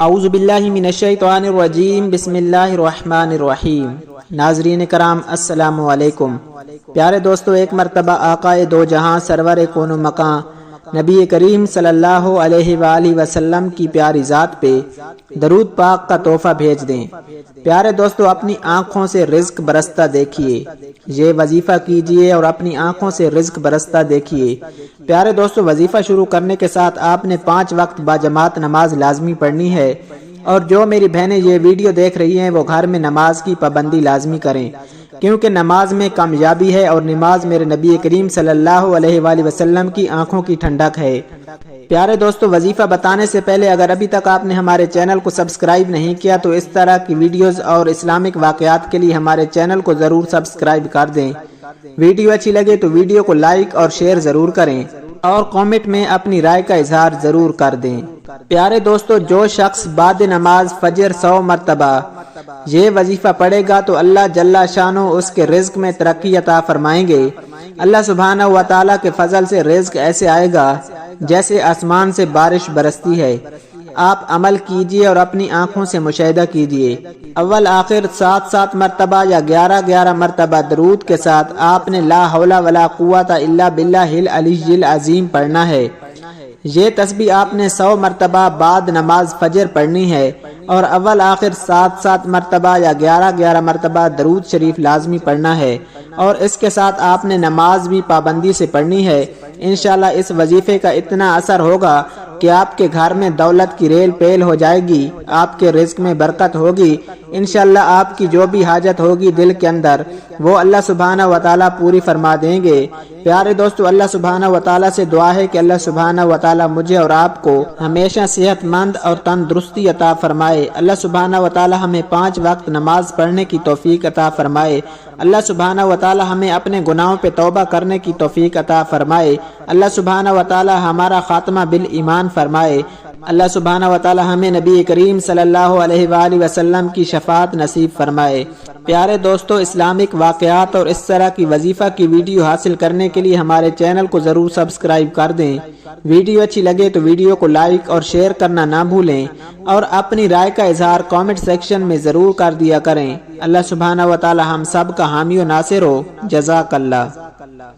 اعوذ باللہ من الشیطان الرجیم، بسم اللہ الرحمن الرحیم۔ ناظرین کرام السلام علیکم۔ پیارے دوستو، ایک مرتبہ آقا دو جہاں سرور کون و مکان نبی کریم صلی اللہ علیہ وآلہ وسلم کی پیاری ذات پہ درود پاک کا تحفہ بھیج دیں۔ پیارے دوستو، اپنی آنکھوں سے رزق برستا دیکھیے، یہ وظیفہ کیجئے اور اپنی آنکھوں سے رزق برستا دیکھیے۔ پیارے دوستو، وظیفہ شروع کرنے کے ساتھ آپ نے 5 وقت باجماعت نماز لازمی پڑھنی ہے، اور جو میری بہنیں یہ ویڈیو دیکھ رہی ہیں وہ گھر میں نماز کی پابندی لازمی کریں، کیونکہ نماز میں کامیابی ہے، اور نماز میرے نبی کریم صلی اللہ علیہ وآلہ وسلم کی آنکھوں کی ٹھنڈک ہے۔ پیارے دوستو، وظیفہ بتانے سے پہلے اگر ابھی تک آپ نے ہمارے چینل کو سبسکرائب نہیں کیا تو اس طرح کی ویڈیوز اور اسلامک واقعات کے لیے ہمارے چینل کو ضرور سبسکرائب کر دیں۔ ویڈیو اچھی لگے تو ویڈیو کو لائک اور شیئر ضرور کریں، اور کامنٹ میں اپنی رائے کا اظہار ضرور کر دیں۔ پیارے دوستو، جو شخص بعد نماز فجر 100 مرتبہ یہ وظیفہ پڑھے گا تو اللہ جل شانہ اس کے رزق میں ترقی عطا فرمائیں گے۔ اللہ سبحانہ و تعالیٰ کے فضل سے رزق ایسے آئے گا جیسے آسمان سے بارش برستی ہے۔ آپ عمل کیجئے اور اپنی آنکھوں سے مشاہدہ کیجئے۔ اول آخر 7 مرتبہ یا 11 مرتبہ درود کے ساتھ آپ نے لا حول ولا قوت الا باللہ العلی العظیم پڑھنا ہے۔ یہ تسبیح آپ نے 100 مرتبہ بعد نماز فجر پڑھنی ہے، اور اول آخر 7 مرتبہ یا 11 مرتبہ درود شریف لازمی پڑھنا ہے، اور اس کے ساتھ آپ نے نماز بھی پابندی سے پڑھنی ہے۔ انشاءاللہ اس وظیفے کا اتنا اثر ہوگا کہ آپ کے گھر میں دولت کی ریل پیل ہو جائے گی، آپ کے رزق میں برکت ہوگی۔ انشاءاللہ آپ کی جو بھی حاجت ہوگی دل کے اندر وہ اللہ سبحانہ و تعالیٰ پوری فرما دیں گے۔ پیارے دوستو، اللہ سبحانہ و تعالیٰ سے دعا ہے کہ اللہ سبحانہ و تعالیٰ مجھے اور آپ کو ہمیشہ صحت مند اور تندرستی عطا فرمائے۔ اللہ سبحانہ و تعالیٰ ہمیں 5 وقت نماز پڑھنے کی توفیق عطا فرمائے۔ اللہ سبحانہ و تعالیٰ ہمیں اپنے گناہوں پہ توبہ کرنے کی توفیق عطا فرمائے۔ اللہ سبحانہ و تعالیٰ ہمارا خاتمہ بالایمان فرمائے۔ اللہ سبحانہ و تعالیٰ ہمیں نبی کریم صلی اللہ علیہ وآلہ وسلم کی شفاعت نصیب فرمائے۔ پیارے دوستو، اسلامک واقعات اور اس طرح کی وظیفہ کی ویڈیو حاصل کرنے کے لیے ہمارے چینل کو ضرور سبسکرائب کر دیں۔ ویڈیو اچھی لگے تو ویڈیو کو لائک اور شیئر کرنا نہ بھولیں، اور اپنی رائے کا اظہار کامنٹ سیکشن میں ضرور کر دیا کریں۔ اللہ سبحانہ و تعالیٰ ہم سب کا حامی و ناصر ہو۔ جزاک اللہ۔